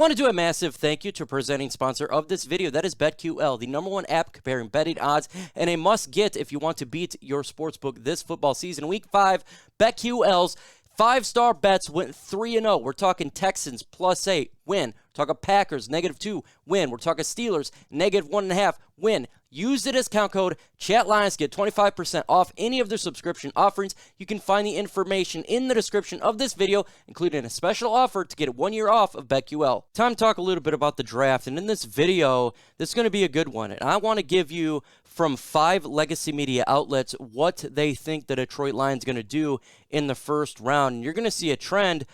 Want to do a massive thank you to presenting sponsor of this video. That is BetQL, the #1 app comparing betting odds and a must-get if you want to beat your sportsbook this football season. Week 5, BetQL's 5-star bets went 3-0. We're talking Texans +8, win. We're talking Packers -2, win. We're talking Steelers -1.5, win. Use the discount code ChatLions, get 25% off any of their subscription offerings. You can find the information in the description of this video, including a special offer to get 1 year off of BetQL. Time to talk a little bit about the draft, and in this video, this is going to be a good one. And I want to give you from 5 legacy media outlets what they think the Detroit Lions are going to do in the first round. And you're going to see a trend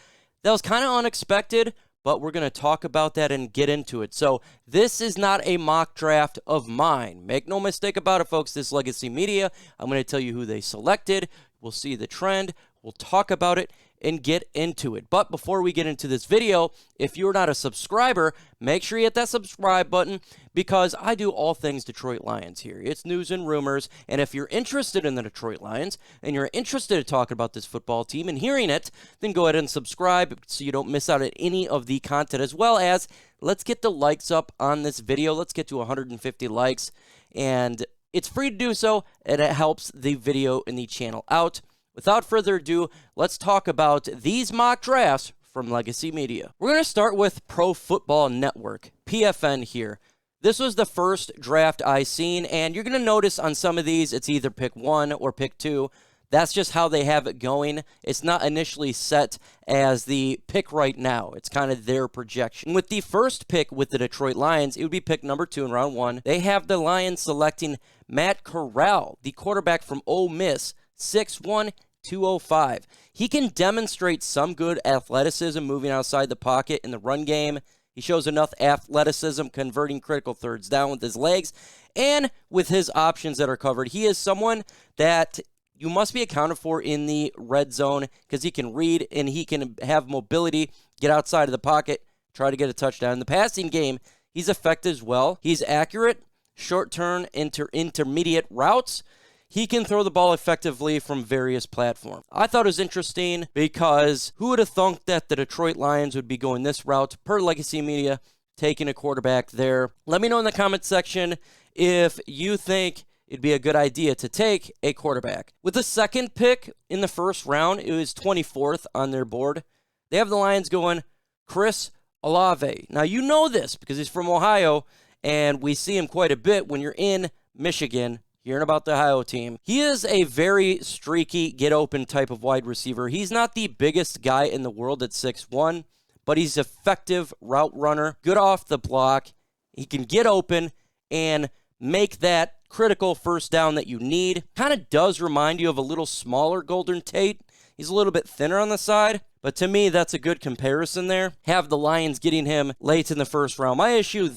that was kind of unexpected, but we're going to talk about that and get into it. So this is not a mock draft of mine. Make no mistake about it, folks. This legacy media, I'm going to tell you who they selected. We'll see the trend. We'll talk about it and get into it. But before we get into this video, if you're not a subscriber, make sure you hit that subscribe button because I do all things Detroit Lions here. It's news and rumors, and if you're interested in the Detroit Lions and you're interested in talking about this football team and hearing it, then go ahead and subscribe so you don't miss out on any of the content, as well as let's get the likes up on this video. Let's get to 150 likes, and it's free to do so, and it helps the video and the channel out. Without further ado, let's talk about these mock drafts from Legacy Media. We're going to start with Pro Football Network, PFN here. This was the first draft I seen, and you're going to notice on some of these, it's either pick 1 or pick 2. That's just how they have it going. It's not initially set as the pick right now. It's kind of their projection. With the first pick with the Detroit Lions, it would be pick number 2 in round 1. They have the Lions selecting Matt Corral, the quarterback from Ole Miss, 6'1", 205. He can demonstrate some good athleticism moving outside the pocket in the run game. He shows enough athleticism converting critical thirds down with his legs and with his options that are covered. He is someone that you must be accounted for in the red zone because he can read and he can have mobility, get outside of the pocket, try to get a touchdown. In the passing game, he's effective as well. He's accurate, short turn, intermediate routes. He can throw the ball effectively from various platforms. I thought it was interesting because who would have thunk that the Detroit Lions would be going this route per Legacy Media, taking a quarterback there. Let me know in the comment section if you think it'd be a good idea to take a quarterback. With the second pick in the first round, it was 24th on their board. They have the Lions going Chris Olave. Now, you know this because he's from Ohio, and we see him quite a bit when you're in Michigan, hearing about the Ohio team. He is a very streaky, get-open type of wide receiver. He's not the biggest guy in the world at 6'1", but he's effective route runner, good off the block. He can get open and make that critical first down that you need. Kind of does remind you of a little smaller Golden Tate. He's a little bit thinner on the side, but to me, that's a good comparison there. Have the Lions getting him late in the first round. My issue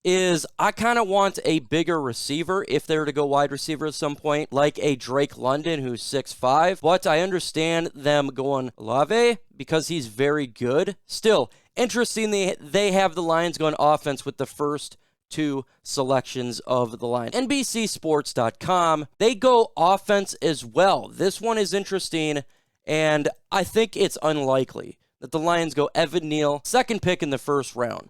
is I kind of want a bigger receiver if they were to go wide receiver at some point, like a Drake London who's 6'5". But I understand them going Olave because he's very good. Still, interesting they have the Lions going offense with the first 2 selections of the Lions. NBC Sports.com, they go offense as well. This one is interesting, and I think it's unlikely that the Lions go Evan Neal, second pick in the first round.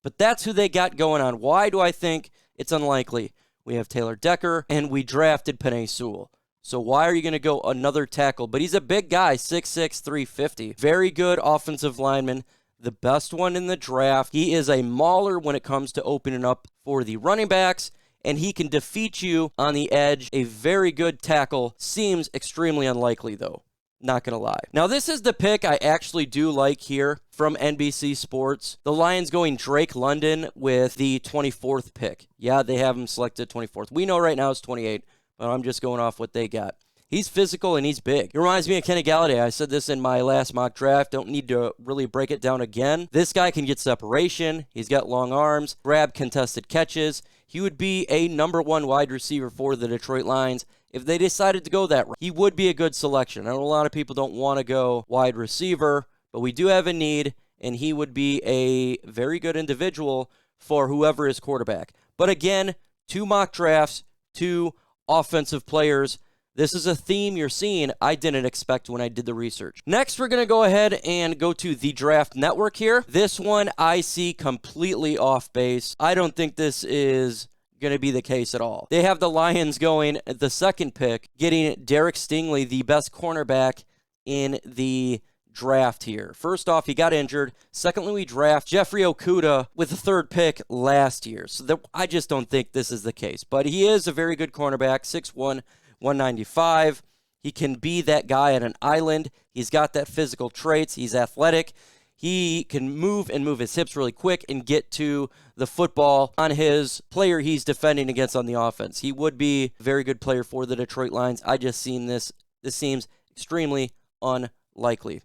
But that's who they got going on. Why do I think it's unlikely? We have Taylor Decker, and we drafted Penei Sewell. So why are you going to go another tackle? But he's a big guy, 6'6", 350. Very good offensive lineman, the best one in the draft. He is a mauler when it comes to opening up for the running backs, and he can defeat you on the edge. A very good tackle. Seems extremely unlikely, though. Not going to lie. Now, this is the pick I actually do like here from NBC Sports. The Lions going Drake London with the 24th pick. Yeah, they have him selected 24th. We know right now it's 28, but I'm just going off what they got. He's physical and he's big. He reminds me of Kenny Galladay. I said this in my last mock draft. Don't need to really break it down again. This guy can get separation. He's got long arms, grab contested catches. He would be a #1 wide receiver for the Detroit Lions. If they decided to go that route, he would be a good selection. I know a lot of people don't want to go wide receiver, but we do have a need, and he would be a very good individual for whoever is quarterback. But again, 2 mock drafts, 2 offensive players, This is a theme you're seeing I didn't expect when I did the research. Next, we're going to go ahead and go to the Draft Network here. This one I see completely off base. I don't think this is going to be the case at all. They have the Lions going at the second pick, getting Derek Stingley, the best cornerback in the draft here. First off, he got injured. Secondly, we draft Jeffrey Okudah with the third pick last year. So I just don't think this is the case. But he is a very good cornerback, 6'1", 195. He can be that guy at an island. He's got that physical traits. He's athletic. He can move his hips really quick and get to the football on his player he's defending against on the offense. He would be a very good player for the Detroit Lions. I just seen this. This seems extremely unlikely.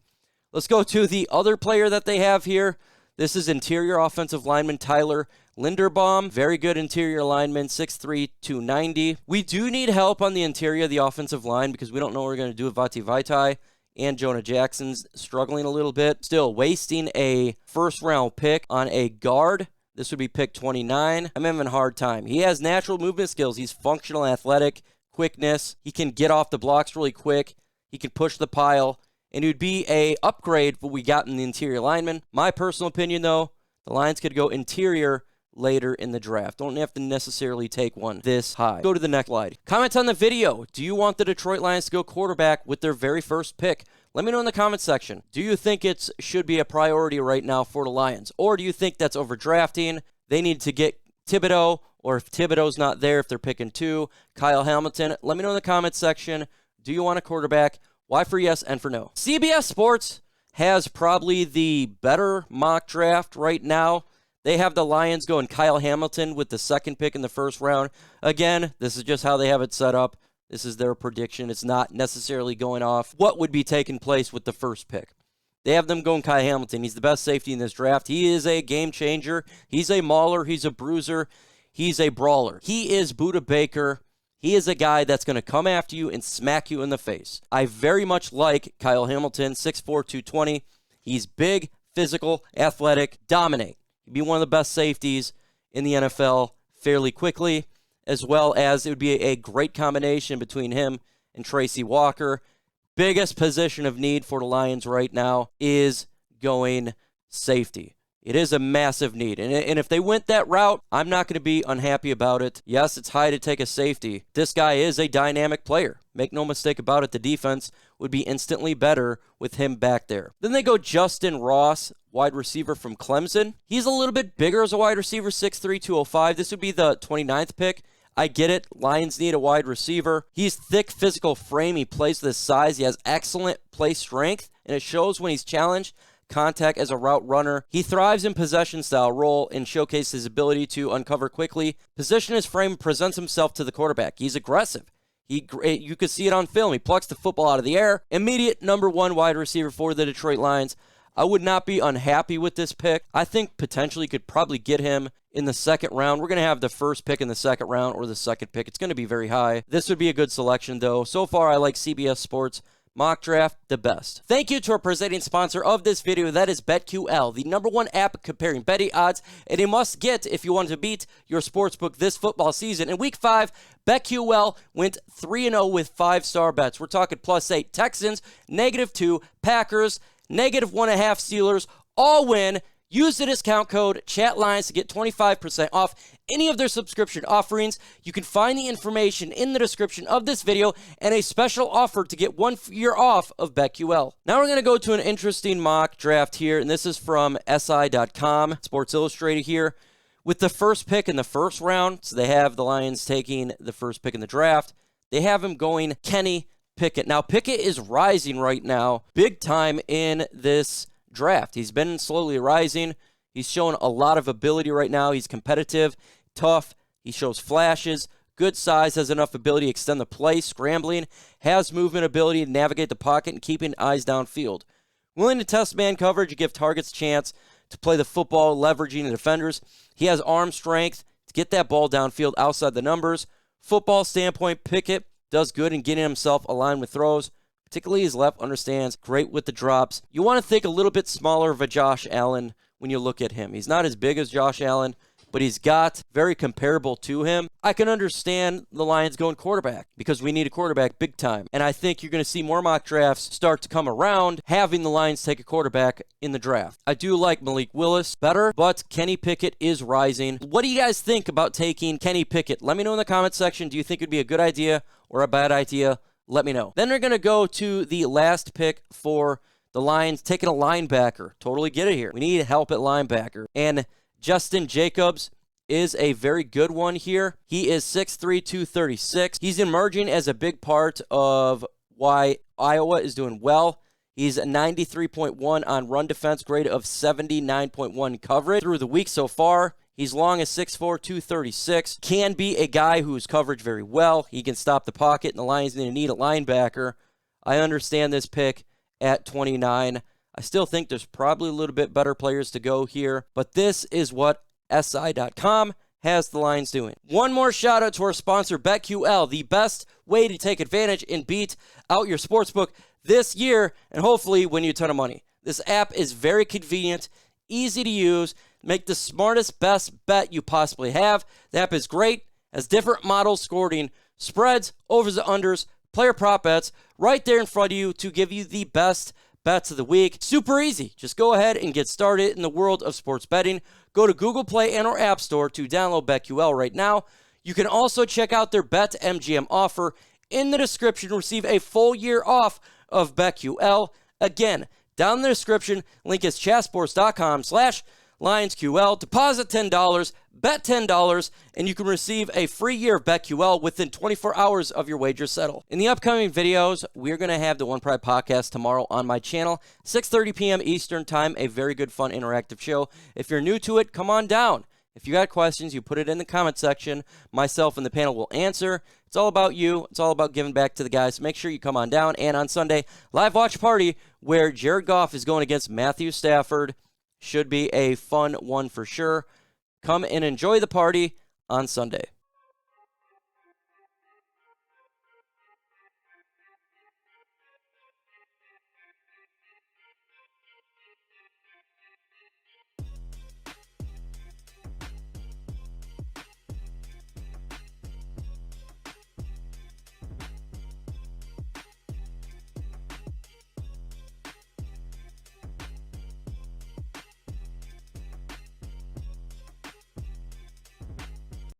Let's go to the other player that they have here. This is interior offensive lineman Tyler Linderbaum. Very good interior lineman, 6'3", 290. We do need help on the interior of the offensive line because we don't know what we're going to do with Vati Vaitai. And Jonah Jackson's struggling a little bit. Still wasting a first-round pick on a guard. This would be pick 29. I'm having a hard time. He has natural movement skills. He's functional, athletic, quickness. He can get off the blocks really quick. He can push the pile. And it would be a upgrade what we got in the interior lineman. My personal opinion, though, the Lions could go interior later in the draft. Don't have to necessarily take one this high. Go to the next slide. Comment on the video. Do you want the Detroit Lions to go quarterback with their very first pick? Let me know in the comment section. Do you think it should be a priority right now for the Lions? Or do you think that's overdrafting? They need to get Thibodeaux, or if Thibodeau's not there, if they're picking 2, Kyle Hamilton. Let me know in the comment section. Do you want a quarterback? Why for yes and for no? CBS Sports has probably the better mock draft right now. They have the Lions going Kyle Hamilton with the second pick in the first round. Again, this is just how they have it set up. This is their prediction. It's not necessarily going off what would be taking place with the first pick. They have them going Kyle Hamilton. He's the best safety in this draft. He is a game changer. He's a mauler. He's a bruiser. He's a brawler. He is Budda Baker. He is a guy that's going to come after you and smack you in the face. I very much like Kyle Hamilton, 6'4", 220. He's big, physical, athletic, dominate. He'd be one of the best safeties in the NFL fairly quickly, as well as it would be a great combination between him and Tracy Walker. Biggest position of need for the Lions right now is going safety. It is a massive need. And if they went that route, I'm not going to be unhappy about it. Yes, it's high to take a safety. This guy is a dynamic player. Make no mistake about it, the defense would be instantly better with him back there. Then they go Justyn Ross, wide receiver from Clemson. He's a little bit bigger as a wide receiver, 6'3", 205. This would be the 29th pick. I get it. Lions need a wide receiver. He's thick, physical frame. He plays with his size. He has excellent play strength, and it shows when he's challenged. Contact as a route runner. He thrives in possession-style role and showcases his ability to uncover quickly, position his frame, presents himself to the quarterback. He's aggressive. You could see it on film. He plucks the football out of the air. Immediate number 1 wide receiver for the Detroit Lions. I would not be unhappy with this pick. I think potentially could probably get him in the second round. We're going to have the first pick in the second round or the second pick. It's going to be very high. This would be a good selection, though. So far, I like CBS Sports mock draft the best. Thank you to our presenting sponsor of this video. That is BetQL, the number 1 app comparing betting odds, and a must get if you want to beat your sportsbook this football season. In week 5, BetQL went 3-0 with 5-star bets. We're talking +8 Texans, -2 Packers, -1.5 Steelers, all win. Use the discount code ChatLines to get 25% off any of their subscription offerings. You can find the information in the description of this video and a special offer to get 1 year off of BetQL. Now we're going to go to an interesting mock draft here, and this is from SI.com, Sports Illustrated here. With the first pick in the first round, so they have the Lions taking the first pick in the draft, they have him going Kenny Pickett. Now, Pickett is rising right now, big time in this draft. He's been slowly rising. He's shown a lot of ability right now. He's competitive, tough. He shows flashes, good size, has enough ability to extend the play, scrambling, has movement ability to navigate the pocket and keeping eyes downfield. Willing to test man coverage and give targets a chance to play the football, leveraging the defenders. He has arm strength to get that ball downfield outside the numbers. Football standpoint, Pickett does good in getting himself aligned with throws. Particularly his left, understands, great with the drops. You want to think a little bit smaller of a Josh Allen when you look at him. He's not as big as Josh Allen, but he's got very comparable to him. I can understand the Lions going quarterback because we need a quarterback big time. And I think you're going to see more mock drafts start to come around having the Lions take a quarterback in the draft. I do like Malik Willis better, but Kenny Pickett is rising. What do you guys think about taking Kenny Pickett? Let me know in the comment section. Do you think it would be a good idea or a bad idea? Let me know. Then they're going to go to the last pick for the Lions, taking a linebacker. Totally get it here. We need help at linebacker. And Justyn Jacobs is a very good one here. He is 6'3", 236. He's emerging as a big part of why Iowa is doing well. He's 93.1 on run defense, grade of 79.1 coverage through the week so far. He's long as 6'4", 236. Can be a guy who's coverage very well. He can stop the pocket, and the Lions need a linebacker. I understand this pick at 29. I still think there's probably a little bit better players to go here, but this is what SI.com has the Lions doing. One more shout out to our sponsor, BetQL, the best way to take advantage and beat out your sportsbook this year and hopefully win you a ton of money. This app is very convenient, easy to use, make the smartest, best bet you possibly have. The app is great, has different models scoring spreads, overs and unders, player prop bets right there in front of you to give you the best bets of the week. Super easy. Just go ahead and get started in the world of sports betting. Go to Google Play and or App Store to download BetQL right now. You can also check out their BetMGM offer in the description. Receive a full year off of BetQL. Again, down in the description, link is chatsports.com/LionsQL. Deposit $10, bet $10, and you can receive a free year of BetQL within 24 hours of your wager settle. In the upcoming videos, we're going to have the One Pride podcast tomorrow on my channel, 6:30 p.m. Eastern Time, a very good, fun, interactive show. If you're new to it, come on down. If you got questions, you put it in the comment section. Myself and the panel will answer. It's all about you. It's all about giving back to the guys. Make sure you come on down. And on Sunday, live watch party where Jared Goff is going against Matthew Stafford. Should be a fun one for sure. Come and enjoy the party on Sunday.